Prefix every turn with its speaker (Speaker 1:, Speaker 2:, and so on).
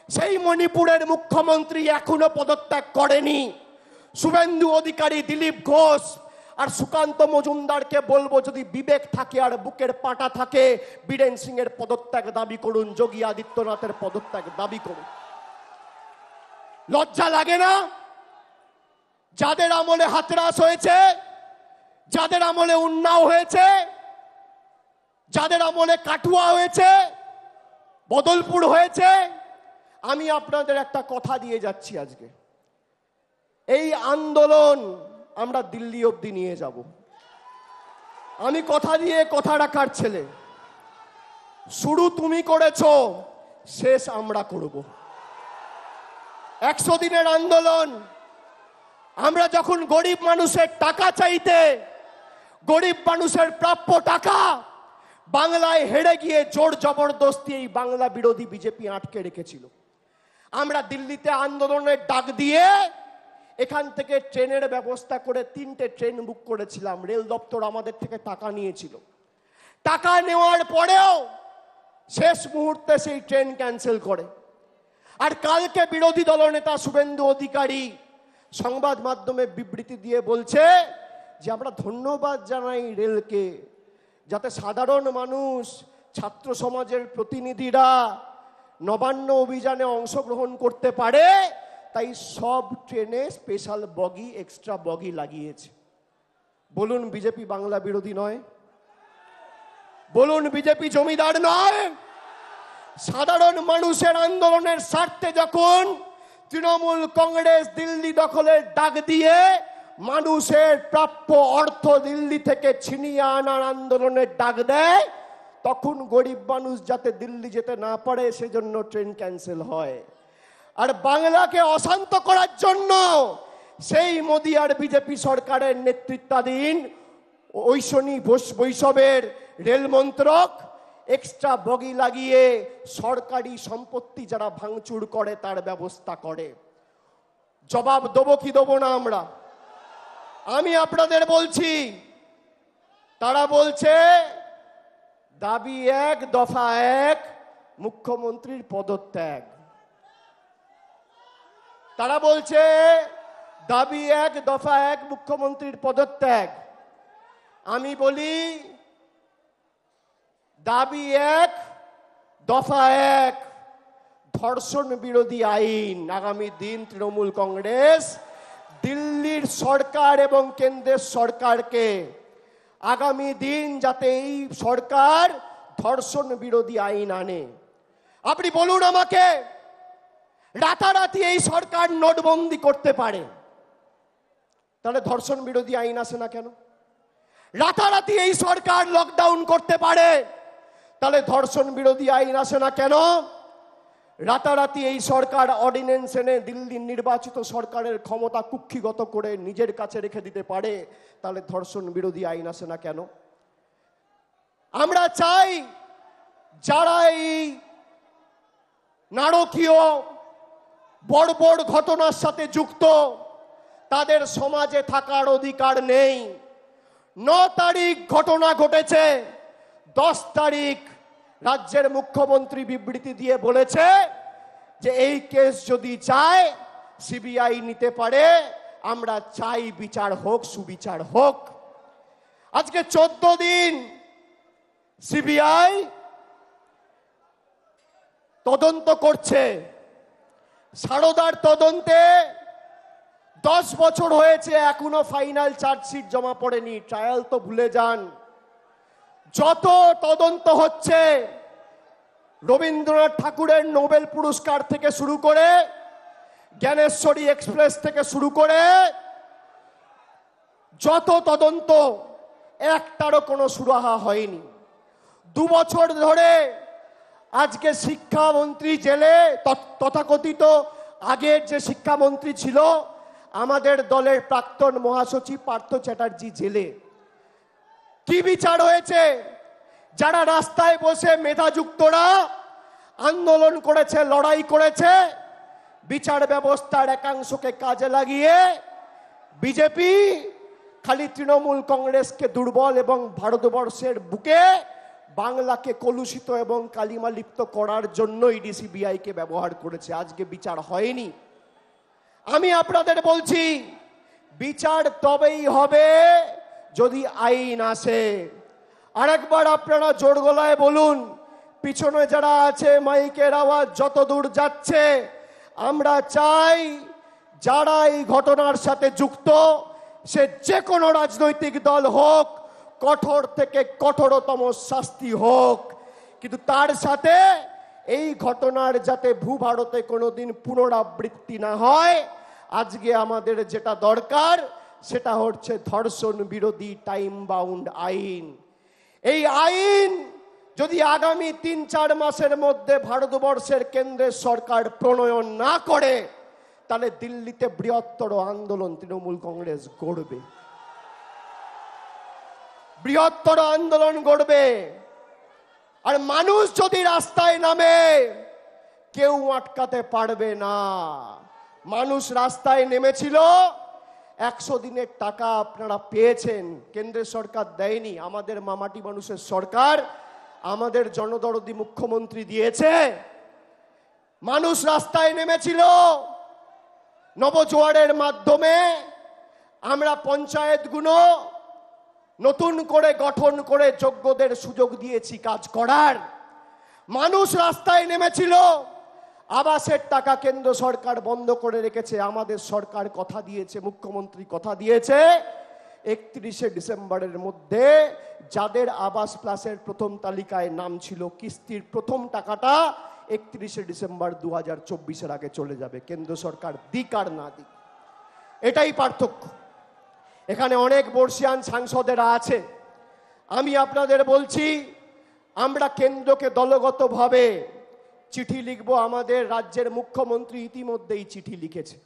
Speaker 1: সেই মণিপুরের মুখ্যমন্ত্রী এখনো পদত্যাগ করেনি। শুভেন্দু অধিকারী, দিলীপ ঘোষ আর সুকান্ত মজুমদারকে বলবো, যদি বিবেক থাকে আর বুকের পাটা থাকে, বীরেন সিং এর পদত্যাগ দাবি করুন, যোগী আদিত্যনাথের পদত্যাগ দাবি করুন। লজ্জা লাগে না? যাদের আমলে হাতরাস হয়েছে, যাদের আমলে উন্নাও হয়েছে, যাদের আমলে কাটুয়া হয়েছে, বদলপুর হয়েছে, আমি আপনাদের একটা কথা দিয়ে যাচ্ছি। আজকে এই আন্দোলন আমরা দিল্লি অবধি নিয়ে যাব। আমি কথা দিয়ে কথা রাখার ছেলে। শুরু তুমি করেছো, শেষ আমরা করব। 100 দিনের আন্দোলন। আমরা যখন গরিব মানুষের টাকা চাইতে, গরিব মানুষের প্রাপ্য টাকা বাংলায় হেরে গিয়ে জোর জবরদস্তি এই বাংলা বিরোধী বিজেপি আটকে রেখেছিল, আমরা দিল্লিতে আন্দোলনের ডাক দিয়ে এখান থেকে ট্রেনের ব্যবস্থা করে 3টে ট্রেন বুক করেছিলাম। রেল দপ্তর আমাদের থেকে টাকা নিয়েছিল। টাকা নেওয়ার পরেও শেষ মুহূর্তে সেই ট্রেন ক্যান্সেল করে। আর কালকে বিরোধী দলনেতা শুভেন্দু অধিকারী সংবাদ মাধ্যমে বিবৃতি দিয়ে বলছে যে আমরা ধন্যবাদ জানাই রেলকে, যাতে সাধারণ মানুষ, ছাত্র সমাজের প্রতিনিধিরা নবান্ন অভিযানে অংশগ্রহণ করতে পারে, তাই সব ট্রেনে স্পেশাল বগি, এক্সট্রা বগি লাগিয়েছে। বলুন বিজেপি বাংলা বিরোধী নয়? বলুন বিজেপি জমিদার নয়? সাধারণ মানুষের আন্দোলনের স্বার্থে যখন তৃণমূল কংগ্রেস দিল্লি দখলের ডাক দিয়ে মানুষের প্রাপ্য অর্থ দিল্লি থেকে ছিনিয়ে আনার আন্দোলনের ডাক দেয়, তখন গরিব মানুষ যাতে দিল্লি যেতে না পারে সেজন্য ট্রেন ক্যান্সেল হয়। আর বাংলাকে অশান্ত করার জন্য সেই মোদি আর বিজেপি সরকারের নেতৃত্বাধীন ঐশনী বৈষবের রেল মন্ত্রক এক্সট্রা বগি লাগিয়ে সরকারি সম্পত্তি যারা ভাঙচুর করে তার ব্যবস্থা করে। জবাব দেবো কি দেবো না আমরা? আমি আপনাদের বলছি, তারা বলছে দাবি 1, দফা 1, মুখ্যমন্ত্রীর পদত্যাগ। তারা বলছে দাবি 1, দফা 1, মুখ্যমন্ত্রীর পদত্যাগ। আমি বলি দাবি 1, দফা 1, ধর্ষণ বিরোধী আইন। আগামী দিন তৃণমূল কংগ্রেস দিল্লির সরকার এবং কেন্দ্রের সরকারকে আগামী দিন যাতে এই সরকার ধর্ষণ বিরোধী আইন আনে। আপনি বলুন আমাকে, রাতারাতি এই সরকার নোটবন্দি করতে পারে, তাহলে ধর্ষণ বিরোধী আইন আসে না কেন? রাতারাতি এই সরকার লকডাউন করতে পারে, তাহলে ধর্ষণ বিরোধী আইন আসে না কেন? রাতারাতি এই সরকার অর্ডিন্যান্স এনে দিল্লির নির্বাচিত সরকারের ক্ষমতা কুক্ষিগত করে নিজের কাছে রেখে দিতে পারে, তাহলে ধর্ষণ বিরোধী আইন আসে না কেন? আমরা চাই যারা এই নারকীয় বর্বর ঘটনার সাথে যুক্ত, তাদের সমাজে থাকার অধিকার নেই। 9 তারিখ ঘটনা ঘটেছে, 10 তারিখ রাজ্যের মুখ্যমন্ত্রী বিবৃতি দিয়ে বলেছে যে এই কেস যদি চায় সিবিআই নিতে পারে, আমরা চাই বিচার হোক, সুবিচার হোক। আজকে 14 দিন সিবিআই তদন্ত করছে। সারদার তদন্তে 10 বছর হয়েছে, এখনো ফাইনাল চার্জশিট জমা পড়েনি। ট্রায়াল তো ভুলে যান। যত তদন্ত হচ্ছে, রবীন্দ্রনাথ ঠাকুরের নোবেল পুরস্কার থেকে শুরু করে, জ্ঞানেশ্বরী এক্সপ্রেস থেকে শুরু করে যত তদন্ত, একটারও কোনো সুরাহা হয়নি। 2 বছর ধরে আজকে শিক্ষামন্ত্রী জেলে, তথাকথিত আগের যে শিক্ষামন্ত্রী ছিল আমাদের দলের প্রাক্তন মহাসচিব পার্থ চ্যাটার্জি জেলে। কি বিচার হয়েছে? যারা রাস্তায় বসে মেধাযুক্তরা আন্দোলন করেছে, লড়াই করেছে, বিচার ব্যবস্থার একাংশকে কাজে লাগিয়ে বিজেপি খালি তৃণমূল কংগ্রেসকে দুর্বল এবং ভারতবর্ষের বুকে বাংলাকে কলুষিত এবং কালিমালিপ্ত করার জন্যই ডিসিবিআই কে ব্যবহার করেছে। আজকে বিচার হয়নি। আমি আপনাদের বলছি, বিচার তবেই হবে যদি আইন আসে। আরেকবার আপনারা জোর গলায় বলুন, পিছনে যারা আছে মাইকের আওয়াজ যত দূর যাচ্ছে, আমরা চাই যারা এই ঘটনার সাথে যুক্ত, সে যে কোনো রাজনৈতিক দল হোক, কঠোর থেকে কঠোরতম শাস্তি হোক। কিন্তু তার সাথে এই ঘটনার যাতে ভূভারতে কোনোদিন পুনরাবৃত্তি না হয়, আজকে আমাদের যেটা দরকার সেটা হচ্ছে ধর্ষণ বিরোধী টাইম বাউন্ড আইন। এই আইন যদি আগামী ৩-৪ মাসের মধ্যে ভারতবর্ষের কেন্দ্রের সরকার প্রণয়ন না করে, তাহলে দিল্লিতে বৃহত্তর আন্দোলন তৃণমূল কংগ্রেস গড়বে, বৃহত্তর আন্দোলন গড়বে। আর মানুষ যদি রাস্তায় নামে, কেউ আটকাতে পারবে না। মানুষ রাস্তায় নেমেছিল, 100 দিনের টাকা আপনারা পেয়েছেন, কেন্দ্রের সরকার দেয়নি, আমাদের মামাটি মানুষের সরকার, আমাদের জনদরদি মুখ্যমন্ত্রী দিয়েছে। মানুষ রাস্তায় নেমেছিল, নবজোয়ারের মাধ্যমে আমরা পঞ্চায়েতগুলো নতুন করে গঠন করে যোগ্যদের সুযোগ দিয়েছি কাজ করার। মানুষ রাস্তায় নেমেছিল, আবাসের টাকা কেন্দ্র সরকার বন্ধ করে রেখেছে। আমাদের সরকার কথা দিয়েছে, মুখ্যমন্ত্রী কথা দিয়েছে, 31শে ডিসেম্বরের মধ্যে যাদের আবাস প্লাসের প্রথম তালিকায় নাম ছিল, কিস্তির প্রথম টাকাটা 31শে ডিসেম্বর 2024-এর আগে চলে যাবে। কেন্দ্র সরকার দিক আর না দিক, এটাই পার্থক্য। এখানে অনেক বর্ষিয়ান সাংসদেরা আছে। আমি আপনাদের বলছি, আমরা কেন্দ্রকে দলগতভাবে চিঠি লিখব। আমাদের রাজ্যের মুখ্যমন্ত্রী ইতিমধ্যেই চিঠি লিখেছে।